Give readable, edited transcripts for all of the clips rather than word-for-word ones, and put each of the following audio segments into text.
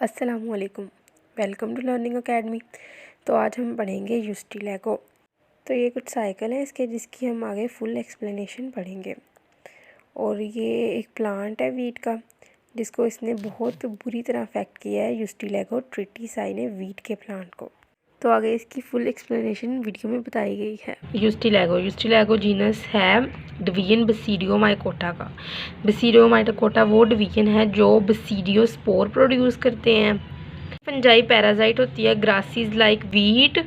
अस्सलामुअलैकुम, welcome to learning academy. तो आज हम पढ़ेंगे यूस्टिलेगो। तो ये कुछ साइकिल है इसके, जिसकी हम आगे फुल एक्सप्लेनेशन पढ़ेंगे। और ये एक प्लांट है वीट का, जिसको इसने बहुत बुरी तरह अफेक्ट किया है यूस्टिलेगो ट्रिटिसाई ने वीट के प्लांट को। तो आगे इसकी फुल एक्सप्लेनेशन वीडियो में बताई गई है। यूस्टिलेगो जीनस है डिवीजन बसीडियोमाइकोटा का। बसीडियोमाइकोटा वो डिवीजन है जो बसीडियो स्पोर प्रोड्यूस करते हैं। फंजाई पैरासाइट होती है ग्रासीज लाइक वीट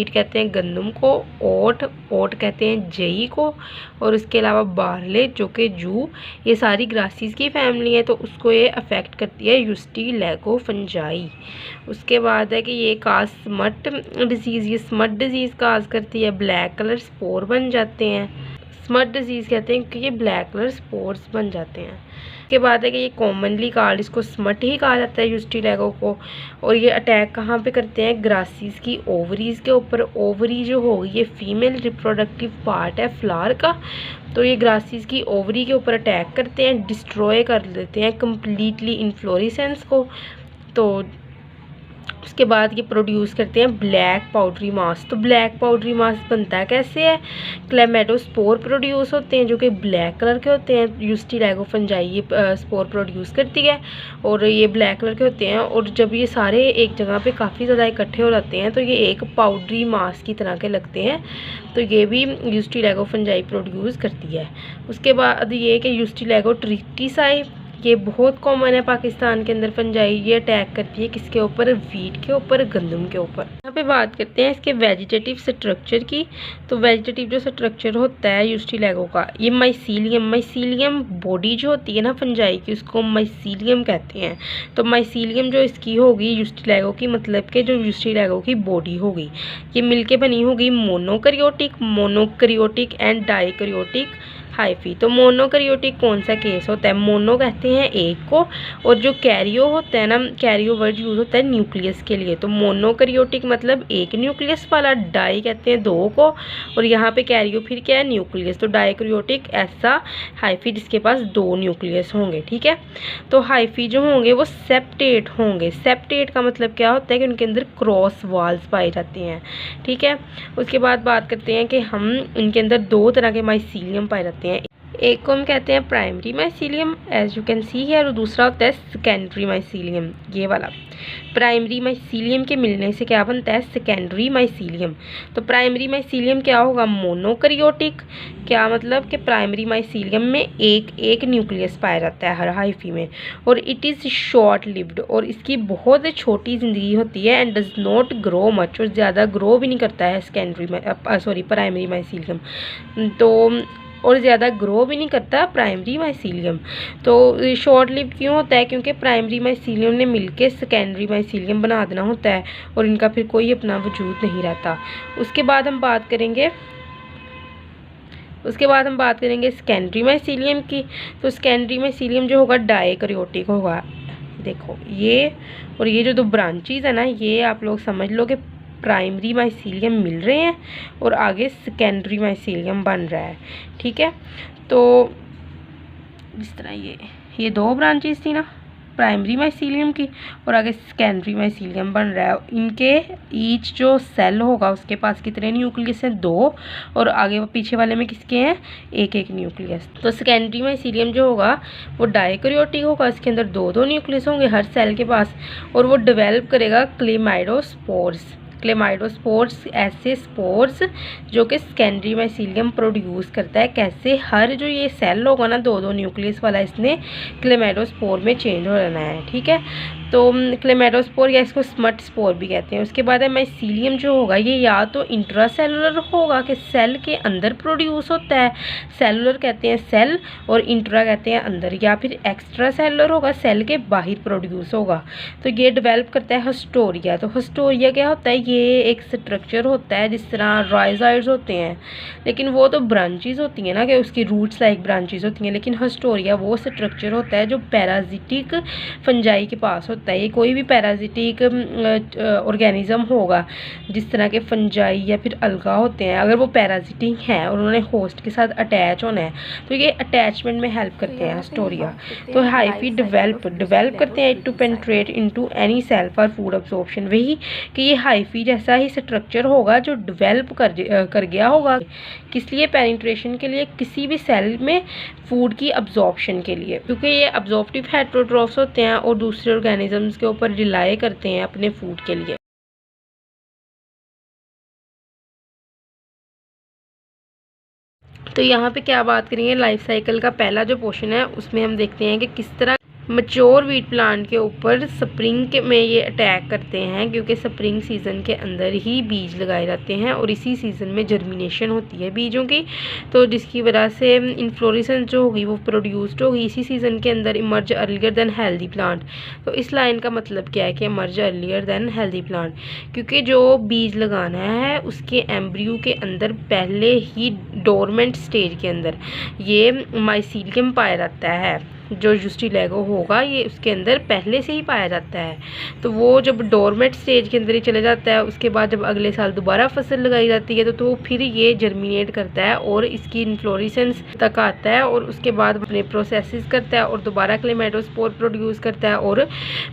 कहते हैं गंदम को, ओट कहते हैं जई को, और उसके अलावा बार्ले जो कि जू, ये सारी ग्रासीज की फैमिली है। तो उसको ये अफेक्ट करती है यूस्टिलेगो फंजाई। उसके बाद है कि ये काज स्मट डिजीज़, ये स्मट डिजीज़ काज करती है। ब्लैक कलर स्पोर बन जाते हैं, स्मट डिजीज़ कहते हैं क्योंकि ये ब्लैक कलर स्पोर्स बन जाते हैं। उसके बाद है कि ये कॉमनली कॉल्ड, इसको स्मट ही कहा जाता है यूस्टिलेगो को। और ये अटैक कहाँ पे करते हैं? ग्रासीज की ओवरीज के ऊपर। ओवरी जो होगी ये फीमेल रिप्रोडक्टिव पार्ट है फ्लावर का। तो ये ग्रासीज की ओवरी के ऊपर अटैक करते हैं, डिस्ट्रॉय कर देते हैं कम्प्लीटली इन्फ्लोरेसेंस को। तो उसके बाद ये प्रोड्यूस करते हैं ब्लैक पाउडरी मास। तो ब्लैक पाउडरी मास बनता कैसे है? क्लेमेटोस्पोर प्रोड्यूस होते हैं जो कि ब्लैक कलर के होते हैं। यूस्टिलेगो फंजाई ये स्पोर प्रोड्यूस करती है और ये ब्लैक कलर के होते हैं। और जब ये सारे एक जगह पे काफ़ी ज़्यादा इकट्ठे हो जाते हैं तो ये एक पाउडरी मास की तरह के लगते हैं। तो ये भी यूस्टिलेगो फंजाई प्रोड्यूस करती है। उसके बाद ये कि यूस्टिलेगो ट्रिटिसाई, ये बहुत कॉमन है पाकिस्तान के अंदर फंजाई। ये अटैक करती है किसके ऊपर? वीट के ऊपर, गंदम के ऊपर। यहाँ पे बात करते हैं इसके वेजिटेटिव स्ट्रक्चर की। तो वेजिटेटिव जो स्ट्रक्चर होता है यूस्टिलेगो का, ये माइसीलियम बॉडी जो होती है ना फंजाई की, उसको माइसीलियम कहते हैं। तो माइसीलियम जो इसकी होगी यूस्टिलेगो की, मतलब कि जो यूस्टिलेगो की बॉडी होगी, ये मिलके बनी होगी मोनोकैरियोटिक एंड डाइकैरियोटिक हाइफी। तो मोनोकैरियोटिक कौन सा केस होता है? मोनो कहते हैं एक को, और जो कैरियो होता है ना, कैरियो वर्ड यूज होता है न्यूक्लियस के लिए। तो मोनोकैरियोटिक मतलब एक न्यूक्लियस वाला, डाई कहते हैं दो को, और यहाँ पे कैरियो फिर क्या है? न्यूक्लियस। तो डाइकैरियोटिक ऐसा हाइफी जिसके पास दो न्यूक्लियस होंगे, ठीक है। तो हाइफी जो होंगे वो सेप्टेट होंगे। सेप्टेट का मतलब क्या होता है कि उनके अंदर क्रॉस वॉल्स पाए जाते हैं, ठीक है। उसके बाद बात करते हैं कि हम इनके अंदर दो तरह के माइसीलियम पाए जाते हैं। एक को हम कहते हैं primary mycelium as you can see है, और दूसरा होता है सेकेंडरी माइसीलियम, ये वाला। प्राइमरी माइसीलियम के मिलने से क्या बनता है? Secondary mycelium. तो प्राइमरी माइसीलियम क्या होगा? मोनोकैरियोटिक। क्या मतलब कि प्राइमरी माइसीलियम में एक न्यूक्लियस पाया जाता है हर हाइफी में, और इट इज़ शॉर्ट लिव्ड, और इसकी बहुत छोटी ज़िंदगी होती है। And does not grow much, और ज़्यादा ग्रो भी नहीं करता है प्राइमरी माइसीलियम। तो और ज़्यादा ग्रो भी नहीं करता प्राइमरी माइसीलियम। तो शॉर्ट लिव्ड क्यों होता है? क्योंकि प्राइमरी माइसीलियम ने मिलके सेकेंडरी माइसीलियम बना देना होता है, और इनका फिर कोई अपना वजूद नहीं रहता। उसके बाद हम बात करेंगे सेकेंडरी माइसीलियम की। तो सेकेंडरी माइसीलियम जो होगा डाइकैरियोटिक होगा। देखो ये, और ये जो दो ब्रांचेज है ना, ये आप लोग समझ लो कि प्राइमरी माइसीलियम मिल रहे हैं और आगे सेकेंडरी माइसीलियम बन रहा है, ठीक है। तो जिस तरह ये दो ब्रांचेस थी ना प्राइमरी माइसीलियम की, और आगे सेकेंडरी माइसीलियम बन रहा है। इनके ईच जो सेल होगा उसके पास कितने न्यूक्लियस हैं? दो, और आगे पीछे वाले में किसके हैं? एक न्यूक्लियस। तो सेकेंडरी माइसीलियम जो होगा वो डाइकैरियोटिक होगा, इसके अंदर दो न्यूक्लियस होंगे हर सेल के पास, और वो डेवलप करेगा क्लेमाइडोस्पोर्स ऐसे स्पोर्स जो कि सेकेंडरी माइसीलियम प्रोड्यूस करता है। कैसे? हर जो ये सेल होगा ना दो न्यूक्लियस वाला, इसने क्लेमाइडोस्पोर में चेंज हो जाना है, ठीक है। तो क्लेमाइडोस्पोर या इसको स्मट स्पोर भी कहते हैं। उसके बाद है माइसीलियम जो होगा, ये या तो इंट्रासेलुलर होगा कि सेल के अंदर प्रोड्यूस होता है, सेलुलर कहते हैं सेल, और इंट्रा कहते हैं अंदर, या फिर एक्स्ट्रा सेलुलर होगा, सेल के बाहर प्रोड्यूस होगा। तो ये डेवलप करता है हिस्टोरिया। तो हिस्टोरिया क्या होता है? ये एक स्ट्रक्चर होता है जिस तरह राइजाइड्स होते हैं, लेकिन वो तो ब्रांचेस होती हैं ना, कि उसकी रूट्स लाइक ब्रांचेस होती हैं, लेकिन हिस्टोरिया वो स्ट्रक्चर होता है जो पैराजिटिक फंजाई के पास होता होता है, ये कोई भी पैरासिटिक ऑर्गेनिज्म होगा जिस तरह के फंजाई या फिर अलगा होते हैं, अगर वो पैरासिटिक हैं और उन्होंने होस्ट के साथ अटैच होना है तो ये अटैचमेंट में हेल्प करते हैं स्टोरिया। तो हाइफी डेवलप करते हैं to penetrate into any cell for food absorption, वही कि ये हाइफी जैसा ही स्ट्रक्चर होगा जो डेवलप कर गया होगा, किस लिए? पेनिट्रेशन के लिए, किसी भी सेल में फूड की अब्जॉर्प्शन के लिए, क्योंकि ये अब्जॉर्प्टिव हेटेरोट्रॉफ्स होते हैं और दूसरे ऑर्गेनिजम्स के ऊपर रिलाई करते हैं अपने फूड के लिए। तो यहाँ पे क्या बात करेंगे, लाइफ साइकिल का पहला जो पोर्शन है उसमें हम देखते हैं कि किस तरह मैच्योर वीट प्लांट के ऊपर स्प्रिंग में ये अटैक करते हैं, क्योंकि स्प्रिंग सीज़न के अंदर ही बीज लगाए जाते हैं और इसी सीज़न में जर्मिनेशन होती है बीजों की, तो जिसकी वजह से इन्फ्लोरेसेंस जो होगी वो प्रोड्यूस्ड होगी इसी सीज़न के अंदर। Emerge earlier than healthy plant, तो इस लाइन का मतलब क्या है कि emerge earlier than healthy plant, क्योंकि जो बीज लगाना है उसके एम्ब्रियो के अंदर पहले ही डोरमेंट स्टेज के अंदर ये माइसीलियम पाया जाता है, जो यूस्टिलेगो होगा ये उसके अंदर पहले से ही पाया जाता है। तो वो जब डोरमेट स्टेज के अंदर ही चले जाता है, उसके बाद जब अगले साल दोबारा फसल लगाई जाती है तो फिर ये जर्मिनेट करता है और इसकी इन्फ्लोरेसेंस तक आता है और उसके बाद अपने प्रोसेसेस करता है और दोबारा क्लेमाइडोस्पोर प्रोड्यूस करता है और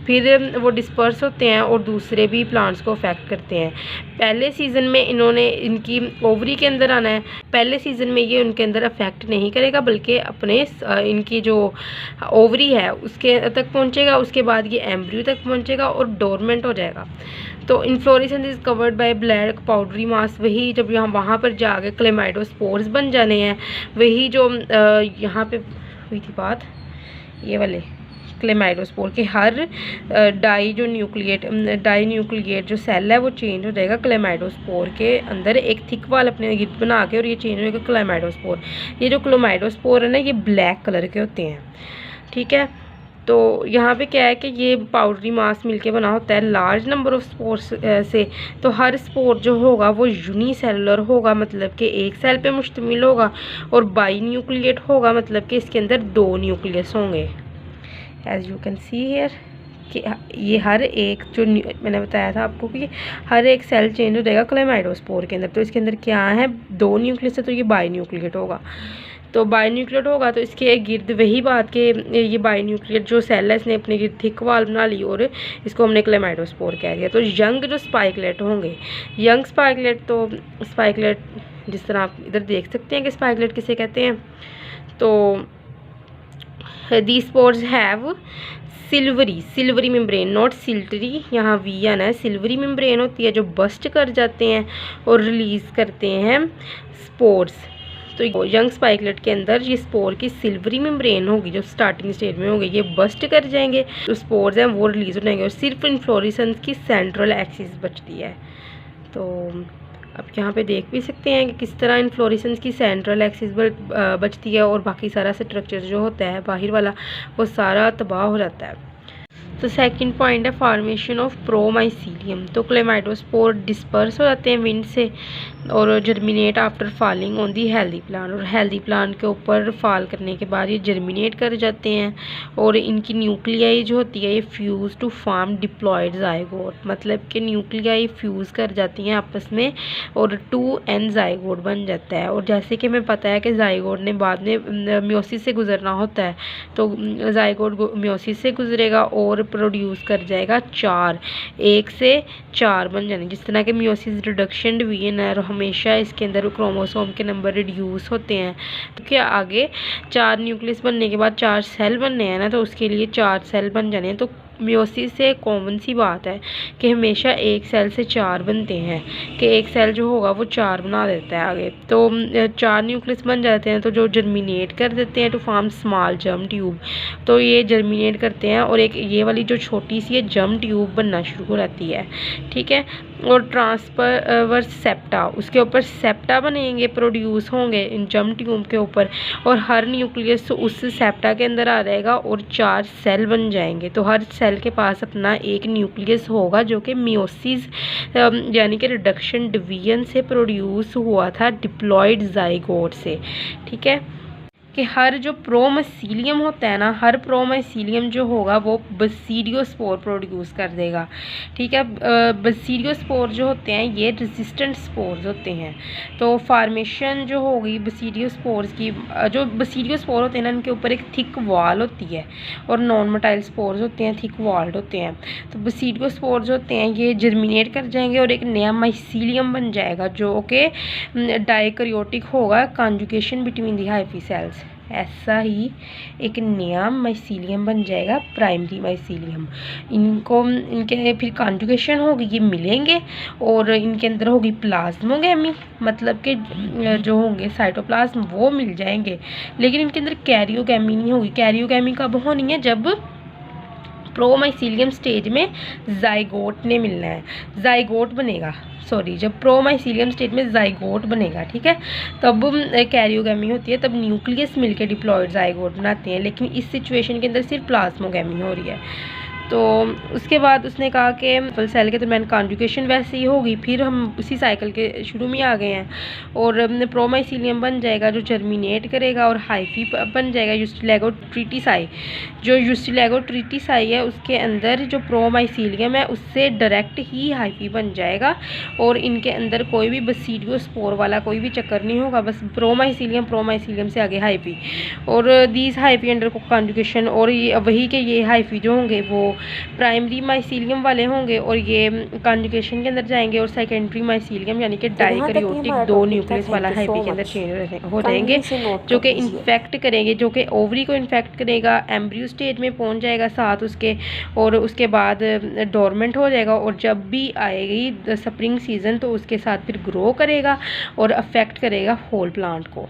फिर वो डिस्पर्स होते हैं और दूसरे भी प्लांट्स को अफेक्ट करते हैं। पहले सीज़न में इन्होंने इनकी ओवरी के अंदर आना है, पहले सीज़न में ये उनके अंदर अफेक्ट नहीं करेगा बल्कि अपने इनकी जो ओवरी है उसके तक पहुंचेगा, उसके बाद ये एम्ब्रियो तक पहुंचेगा और डोरमेंट हो जाएगा। तो inflorescence is covered by black powdery mass, वही जब वहाँ पर जाके क्लेमाइडोस्पोर्स बन जाने हैं, वही जो यहाँ पे हुई थी बात ये वाले क्लेमाइडोस्पोर के हर डाई न्यूक्लिएट जो सेल है वो चेंज हो जाएगा क्लेमाइडोस्पोर के अंदर, एक थिक वाल अपने गिर्द बना के, और ये चेंज हो जाएगा क्लेमाइडोस्पोर। ये जो क्लेमाइडोस्पोर है ना ये ब्लैक कलर के होते हैं, ठीक है। तो यहाँ पे क्या है कि ये पाउडरी मास मिलके बना होता है लार्ज नंबर ऑफ स्पोर्स से, तो हर स्पोर जो होगा वो यूनिसेलुलर होगा, मतलब कि एक सेल पे मुश्तमिल होगा, और बाई न्यूक्लिएट होगा, मतलब कि इसके अंदर 2 न्यूक्लियस होंगे। As you can see here कि ये हर एक जो मैंने बताया था आपको कि हर एक सेल चेंज हो जाएगा क्लेमाइडोस्पोर के अंदर, तो इसके अंदर क्या है 2 न्यूक्लियस है, तो ये बाई न्यूक्लिएट होगा। तो बाई न्यूक्लिएट होगा तो इसके गिर्द वही बात के ये बाई न्यूक्लिएट जो सेल है इसने अपने गिर्द थिक वाल बना ली और इसको हमने क्लेमाइडोस्पोर कह दिया। तो यंग जो स्पाइकलेट होंगे, यंग स्पाइकलेट, तो स्पाइकलेट जिस तरह आप इधर देख सकते हैं कि स्पाइकलेट किसे कहते हैं, तो the spores have silvery membrane, not siltery, यहाँ वी आना है, सिल्वरी मेम्ब्रेन होती है जो बस्ट कर जाते हैं और रिलीज़ करते हैं स्पोर्स। तो यंग स्पाइकलेट के अंदर ये स्पोर की सिल्वरी मेम्ब्रेन होगी जो स्टार्टिंग स्टेज में होगी, ये बस्ट कर जाएंगे, तो स्पोर्स हैं वो रिलीज हो जाएंगे और सिर्फ इन्फ्लोरेसेंस की सेंट्रल एक्सिस बचती है। तो अब यहाँ पे देख भी सकते हैं कि किस तरह इन्फ्लोरेसेंस की सेंट्रल एक्सिस बचती है और बाकी सारा स्ट्रक्चर जो होता है बाहर वाला वो सारा तबाह हो जाता है। तो सेकंड पॉइंट है फॉर्मेशन ऑफ प्रोमाइसीलियम, तो क्लेमाइडोस्पोर डिस्पर्स हो जाते हैं विंड से और germinate after falling on the healthy plant, और हेल्दी प्लांट के ऊपर फॉल करने के बाद ये जर्मिनेट कर जाते हैं और इनकी न्यूक्लियाई जो होती है ये fuse to form diploid zygote, मतलब कि न्यूक्लियाई फ्यूज़ कर जाती हैं आपस में और 2n जाइगोट बन जाता है। और जैसे कि हमें पता है कि जाइगोट ने बाद में म्योसिस से गुजरना होता है, तो जाइगोट म्योसिस से गुजरेगा और प्रोड्यूस कर जाएगा 4, 1 से 4 बन जाने, जिस तरह के म्योसिस रिडक्शन डिवीजन है और हमेशा इसके अंदर क्रोमोसोम के नंबर रिड्यूस होते हैं, तो क्या आगे 4 न्यूक्लियस बनने के बाद 4 सेल बनने हैं ना, तो उसके लिए 4 सेल बन जाने हैं। तो म्योसिस से कॉमन सी बात है कि हमेशा एक सेल से 4 बनते हैं, कि एक सेल जो होगा वो 4 बना देता है आगे, तो 4 न्यूक्लियस बन जाते हैं, तो जो जर्मिनेट कर देते हैं to form small germ tube, तो ये जर्मिनेट करते हैं और एक ये वाली जो छोटी सी है जर्म ट्यूब बनना शुरू हो जाती है, ठीक है। और ट्रांसफर सेप्टा, उसके ऊपर सेप्टा बनेंगे, प्रोड्यूस होंगे इन जर्म ट्यूब के ऊपर, और हर न्यूक्लियस उस सेप्टा के अंदर आ जाएगा और 4 सेल बन जाएंगे। तो हर सेल के पास अपना एक न्यूक्लियस होगा जो कि मियोसिस यानी कि रिडक्शन डिवीजन से प्रोड्यूस हुआ था डिप्लॉयड जाइगोट से, ठीक है। कि हर जो प्रोमाइसीलियम होता है ना, हर प्रोमाइसीलियम जो होगा वो बसीडियोस्पोर प्रोड्यूस कर देगा। ठीक है, बसीडियोस्पोर जो होते हैं ये रेजिस्टेंट स्पोर्स होते हैं। तो फार्मेशन जो होगी बसीडियोस्पोर्स की, जो बसीडियोस्पोर होते हैं ना इनके ऊपर एक थिक वॉल होती है और नॉन मोटाइल स्पोर्स होते हैं थिक वॉल्ड होते हैं। तो बसीडियोस्पोर जो होते हैं ये जर्मिनेट कर जाएंगे और एक नया माइसीलियम बन जाएगा जो कि डाइकैरियोटिक होगा, conjugation between the hyphae cells. ऐसा ही एक नया माइसीलियम बन जाएगा, प्राइमरी माइसीलियम। इनके फिर कॉन्जुगेशन होगी, ये मिलेंगे और इनके अंदर होगी प्लाज्मोगैमी, मतलब कि जो होंगे साइटोप्लाज्म वो मिल जाएंगे, लेकिन इनके अंदर कैरियोगैमी नहीं होगी। कैरियोगैमी कब होनी है? जब प्रोमाइसीलियम स्टेज में जाइगोट ने मिलना है, जाइगोट बनेगा, जब प्रोमाइसीलियम स्टेज में जाइगोट बनेगा, ठीक है, तब कैरियोगैमी होती है, तब न्यूक्लियस मिलकर डिप्लॉयड जाइगोट बनाते हैं। लेकिन इस सिचुएशन के अंदर सिर्फ प्लाज्मोगैमी हो रही है। तो उसके बाद उसने कहा कि सेल के दरमियान कॉन्जुगेशन वैसे ही होगी। फिर हम उसी साइकिल के शुरू में आ गए हैं और प्रोमाइसीलियम बन जाएगा जो जर्मिनेट करेगा और हाइफी बन जाएगा यूस्टिलैगोट्रिटिसाई। जो यूस्टिलैगोट्रिटिसाई है उसके अंदर जो प्रोमाइसीलियम है उससे डायरेक्ट ही हाइफी बन जाएगा और इनके अंदर कोई भी बसीडियोस्पोर वाला कोई भी चक्कर नहीं होगा, बस प्रोमाइसीलियम से आगे हाइफी और दीज हाइफी अंडर कॉन्जुगेशन। और ये वही के ये हाइफी जो होंगे वो प्राइमरी माइसीलियम वाले होंगे और ये कॉन्जुगेशन के अंदर जाएंगे और सेकेंडरी माइसीलियम यानी कि डाइकैरियोटिक दो न्यूक्लियस वाला हाइफी के अंदर चेंज हो जाएंगे, जो कि इन्फेक्ट करेंगे, जो कि ओवरी को इन्फेक्ट करेगा, एम्ब्रियो स्टेज में पहुंच जाएगा साथ उसके, और उसके बाद डोरमेंट हो जाएगा और जब भी आएगी स्प्रिंग सीजन तो उसके साथ फिर ग्रो करेगा और अफेक्ट करेगा होल प्लांट को।